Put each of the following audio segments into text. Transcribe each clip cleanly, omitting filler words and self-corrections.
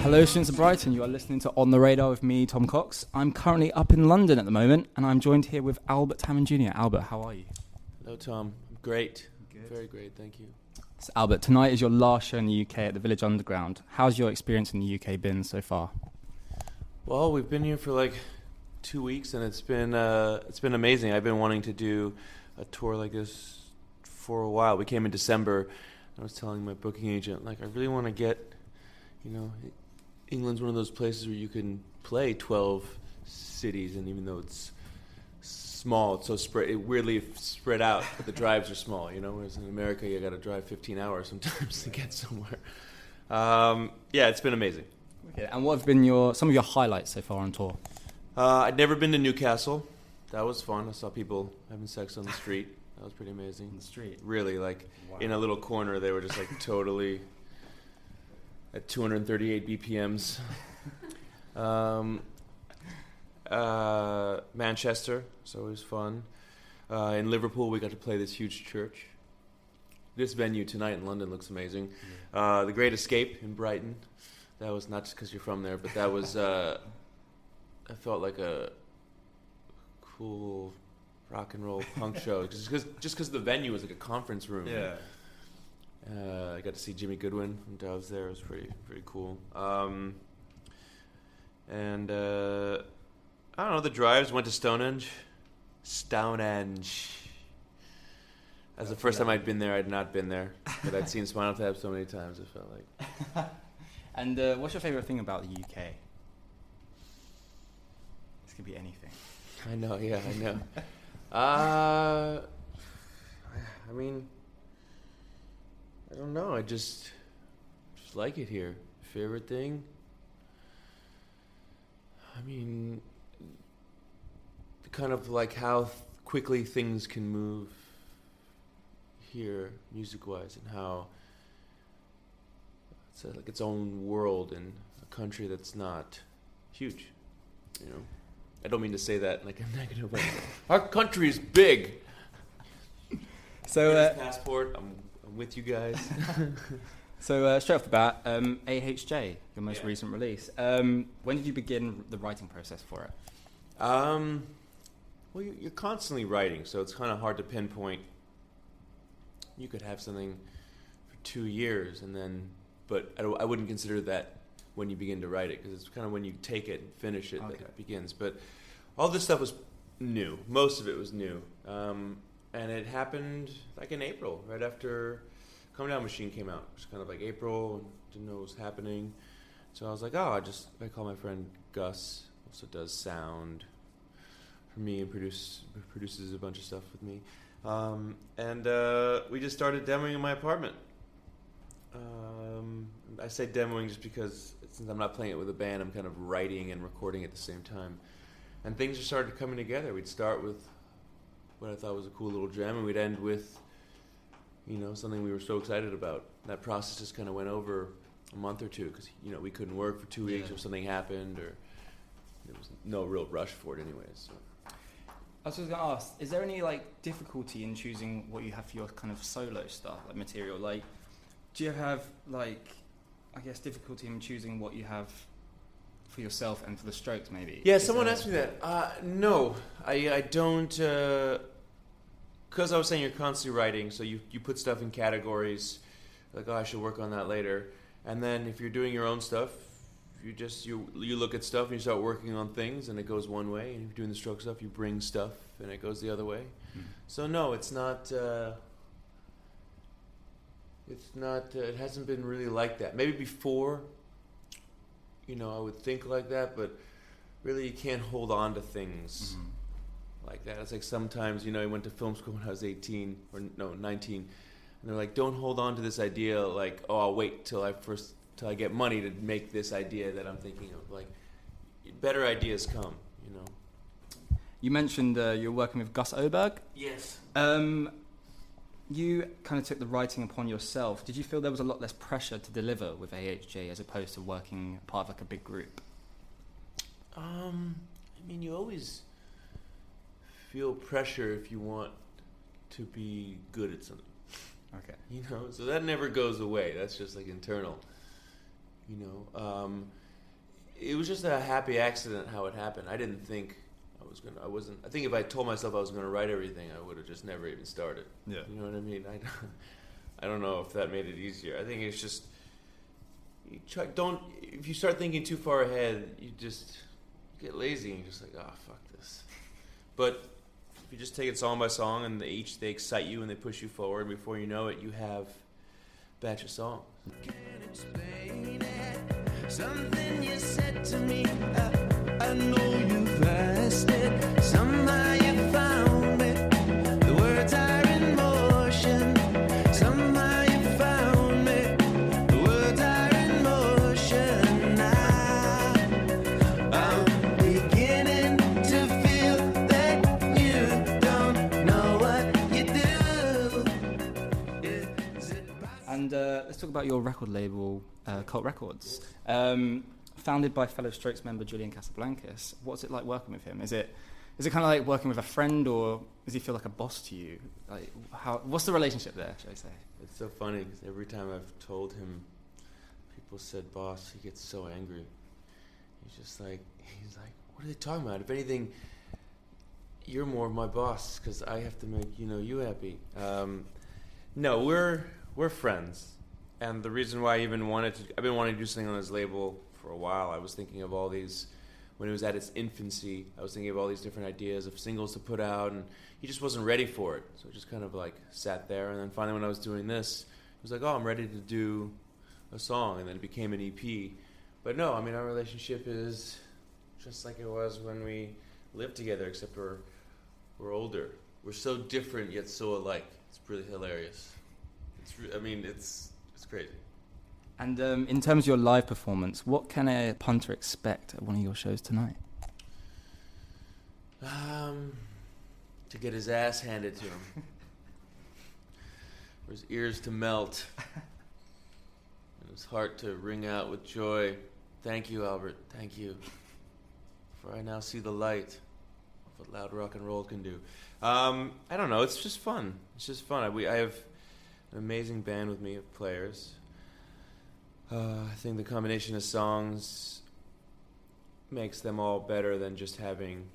Hello, students of Brighton. You are listening to On The Radar with me, Tom Cox. I'm currently up in London at the moment, and I'm joined here with Albert Hammond Jr. Albert, how are you? Hello, Tom. I'm great. Good. Very great, thank you. So, Albert, tonight is your last show in the UK at the Village Underground. How's your experience in the UK been so far? Well, we've been here for like 2 weeks, and it's been amazing. I've been wanting to do a tour like this for a while. We came in December. I was telling my booking agent, like, I really want to get, England's one of those places where you can play 12 cities, and even though it's small, it's so weirdly spread out, but the drives are small, whereas in America you got to drive 15 hours sometimes to get somewhere. Yeah, it's been amazing. Okay, and what have been some of your highlights so far on tour? I'd never been to Newcastle. That was fun. I saw people having sex on the street. That was pretty amazing. On the street? Really, wow. In a little corner, they were just totally at 238 BPMs. Manchester, so it was fun. In Liverpool, we got to play this huge church. This venue tonight in London looks amazing. Yeah. The Great Escape in Brighton. That was not just because you're from there, but that was, I felt like a cool rock and roll punk show. Just because the venue was like a conference room. Yeah. I got to see Jimmy Goodwin from Doves there. It was pretty cool. And I don't know, the drives, went to Stonehenge. That's the first time I'd been there. I'd not been there, but I'd seen Spinal Tap so many times, it felt like. And what's your favorite thing about the UK? This could be anything. I know. I mean, I don't know. I just like it here. Favorite thing? I mean, kind of like how quickly things can move here, music-wise, and how it's like its own world in a country that's not huge. I don't mean to say that in like a negative way. Our country is big. So passport. I'm with you guys. So straight off the bat, AHJ, your most recent release. When did you begin the writing process for it? Well, you're constantly writing, so it's kind of hard to pinpoint. You could have something for 2 years, but I wouldn't consider that when you begin to write it, because it's kind of when you take it and finish it that it begins. But all this stuff was new. Most of it was new. And it happened like in April, right after Come Down Machine came out. It was kind of like April, didn't know what was happening. So I was like, I call my friend Gus, also does sound for me and produces a bunch of stuff with me. And we just started demoing in my apartment. I say demoing just because since I'm not playing it with a band, I'm kind of writing and recording at the same time. And things just started coming together. We'd start with what I thought was a cool little jam, and we'd end with, something we were so excited about. That process just kind of went over a month or two because, we couldn't work for 2 weeks or something happened, or there was no real rush for it anyways. So. I was just going to ask, is there any difficulty in choosing what you have for your kind of solo stuff, like material? Do you have difficulty in choosing what you have for yourself and for the Strokes, maybe? Yeah, someone asked me that. No, I don't. Because I was saying you're constantly writing, so you put stuff in categories, like, I should work on that later. And then if you're doing your own stuff, you look at stuff and you start working on things, and it goes one way. And if you're doing the Stroke stuff, you bring stuff, and it goes the other way. Mm. So no, it's not. It hasn't been really like that. Maybe before, I would think like that, but really you can't hold on to things like that. It's like sometimes, I went to film school when I was 19, and they're like, don't hold on to this idea like, I'll wait till I get money to make this idea that I'm thinking of. Like, better ideas come, You mentioned you're working with Gus Oberg. Yes. You kind of took the writing upon yourself. Did you feel there was a lot less pressure to deliver with AHJ as opposed to working part of a big group? You always feel pressure if you want to be good at something. Okay. So that never goes away. That's just internal. you know. It was just a happy accident how it happened. I didn't think I think if I told myself I was going to write everything, I would have just never even started. Yeah. You know what I mean? I don't know if that made it easier. I think it's just, if you start thinking too far ahead, you get lazy and you're just like, oh, fuck this. But if you just take it song by song and they excite you and they push you forward, before you know it, you have a batch of songs. Can't explain it. Something you said to me, I know you've asked it. Somehow you found it. The words are in motion. Somehow you found me. The words are in motion now. I'm beginning to feel that you don't know what you do. Is it And let's talk about your record label, Cult Records. Founded by fellow Strokes member Julian Casablancas. What's it like working with him? Is it kind of like working with a friend, or does he feel like a boss to you? Like, what's the relationship there, should I say? It's so funny because every time I've told him, people said boss, he gets so angry. He's like, what are they talking about? If anything, you're more of my boss because I have to make you happy. No, we're friends, and the reason why I've been wanting to do something on his label for a while. I was thinking of all these, when it was at its infancy, I was thinking of all these different ideas of singles to put out, and he just wasn't ready for it. So it just kind of like sat there, and then finally when I was doing this, it was like, oh, I'm ready to do a song, and then it became an EP. But no, I mean, our relationship is just like it was when we lived together, except we're older. We're so different yet so alike. It's really hilarious. It's crazy. And in terms of your live performance, what can a punter expect at one of your shows tonight? To get his ass handed to him. For his ears to melt. And his heart to ring out with joy. Thank you, Albert. Thank you. For I now see the light of what loud rock and roll can do. I don't know. It's just fun. I have an amazing band with me of players. I think the combination of songs makes them all better than just having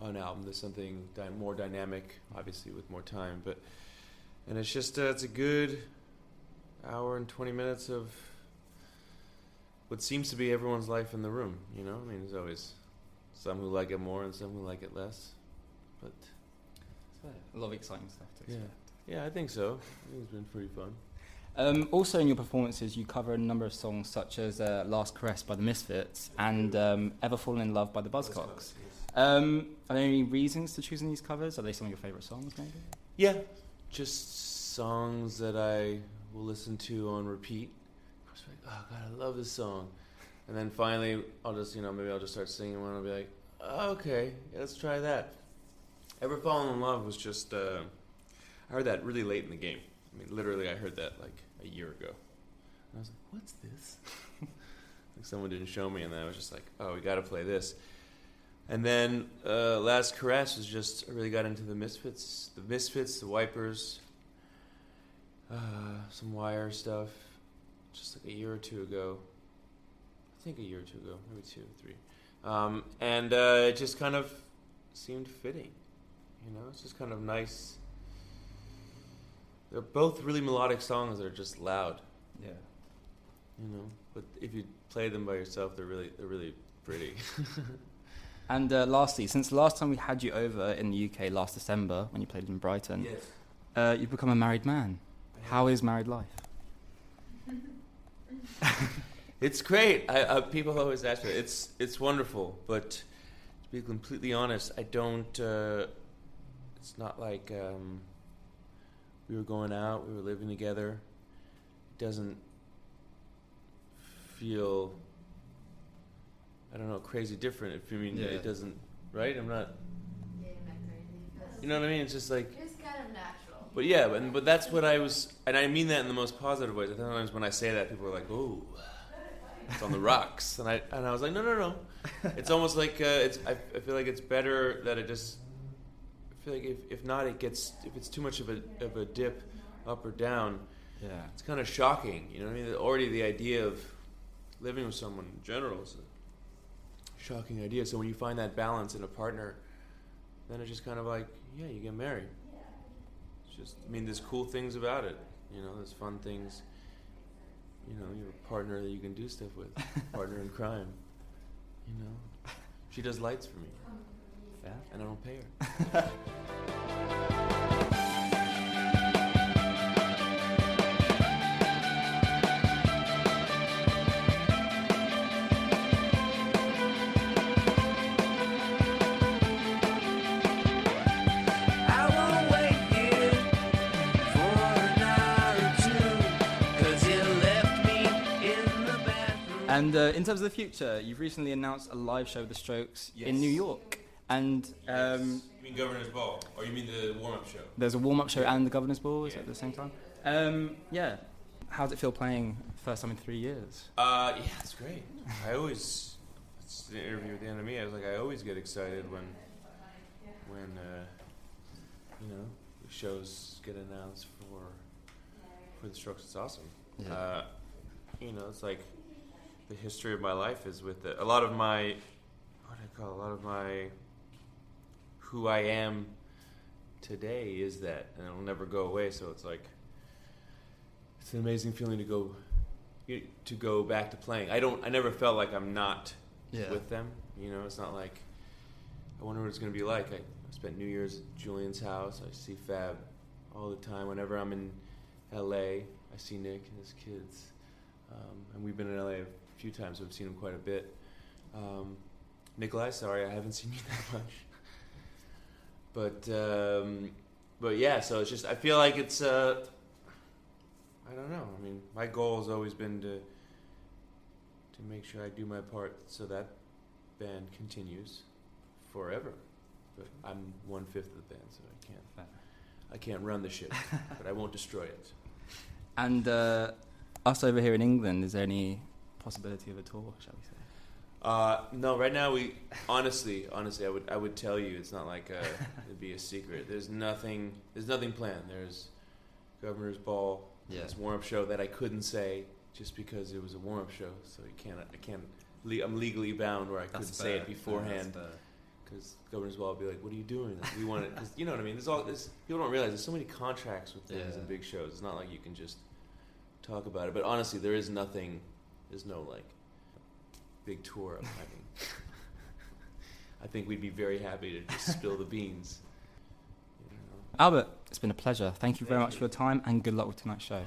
an album. There's something more dynamic, obviously, with more time. And it's just it's a good hour and 20 minutes of what seems to be everyone's life in the room. You know, I mean, there's always some who like it more and some who like it less. But a lot of exciting stuff to expect. Yeah, I think so. I think it's been pretty fun. Also in your performances, you cover a number of songs such as Last Caress by the Misfits and Ever Fallen in Love by the Buzzcocks. Are there any reasons to choosing these covers? Are they some of your favourite songs, maybe? Yeah, just songs that I will listen to on repeat. I was like, oh, God, I love this song. And then finally, I'll just, maybe I'll just start singing one and I'll be like, oh, okay, yeah, let's try that. Ever Fallen in Love was just, I heard that really late in the game. I mean, literally, I heard that like a year ago. And I was like, what's this? Like someone didn't show me, and then I was just like, oh, we got to play this. And then Last Caress was just, I really got into the Misfits, the Wipers, some Wire stuff, just like a year or two ago. I think a year or two ago, maybe 2 or 3. And it just kind of seemed fitting. It's just kind of nice. They're both really melodic songs that are just loud. Yeah. But if you play them by yourself, they're really pretty. And lastly, since the last time we had you over in the UK last December when you played in Brighton, Yes. You've become a married man. How is married life? It's great. People always ask me. It's wonderful, but to be completely honest, I don't. It's not like we were going out, we were living together. It doesn't feel, I don't know, crazy different. If you mean it doesn't, right? I'm not. Yeah, you're not crazy. You know what I mean? It's just like. It's kind of natural. But yeah, but that's what I was, and I mean that in the most positive ways. Sometimes when I say that, people are like, "Oh, it's on the rocks," and I was like, "No." It's almost like I feel like it's better that it just. I feel like if not, if it's too much of a dip, up or down, Yeah. it's kind of shocking. You know what I mean? Already the idea of living with someone in general is a shocking idea. So when you find that balance in a partner, then it's just kind of like, yeah, you get married. It's just, I mean, there's cool things about it. You know, there's fun things. You know, you have a partner that you can do stuff with. Partner in crime. You know, she does lights for me. Fair. And I don't pay her. I won't wait here for an hour or two, 'cause you left me in the bathroom. And in terms of the future, you've recently announced a live show with the Strokes in Yes. New York. And You mean Governor's Ball? Or you mean the warm-up show? there's a warm-up show and the Governor's Ball at the same time. Yeah. How does it feel playing first time in 3 years? Yeah, it's great. I always, it's the interview with the enemy. I was like, I always get excited when you know, the shows get announced for the Strokes. It's awesome. Yeah. You know, it's like the history of my life is with it. A lot of my, who I am today is that, and it'll never go away. So it's like, it's an amazing feeling to go back to playing. I never felt like I'm not with them. You know, it's not like, I wonder what it's going to be like. I spent New Year's at Julian's house. I see Fab all the time. Whenever I'm in LA, I see Nick and his kids. And we've been in LA a few times, so I've seen him quite a bit. Nikolai, sorry, I haven't seen you that much. But yeah, so it's just, I feel like it's, I don't know. I mean, my goal has always been to make sure I do my part so that band continues forever. But I'm 1/5 of the band, so I can't run the ship, but I won't destroy it. And us over here in England, is there any possibility of a tour, shall we say? No, right now honestly, I would tell you, it's not like it'd be a secret. There's nothing planned. There's Governor's Ball, this warm-up show that I couldn't say just because it was a warm-up show. So I'm legally bound where I couldn't say it beforehand. Because Governor's Ball would be like, what are you doing? Like, we want it, because you know what I mean? People don't realize there's so many contracts with things and big shows. It's not like you can just talk about it. But honestly, there's no like big tour I'm having. I think we'd be very happy to just spill the beans. You know? Albert, it's been a pleasure. Thank you very much for your time, and good luck with tonight's show.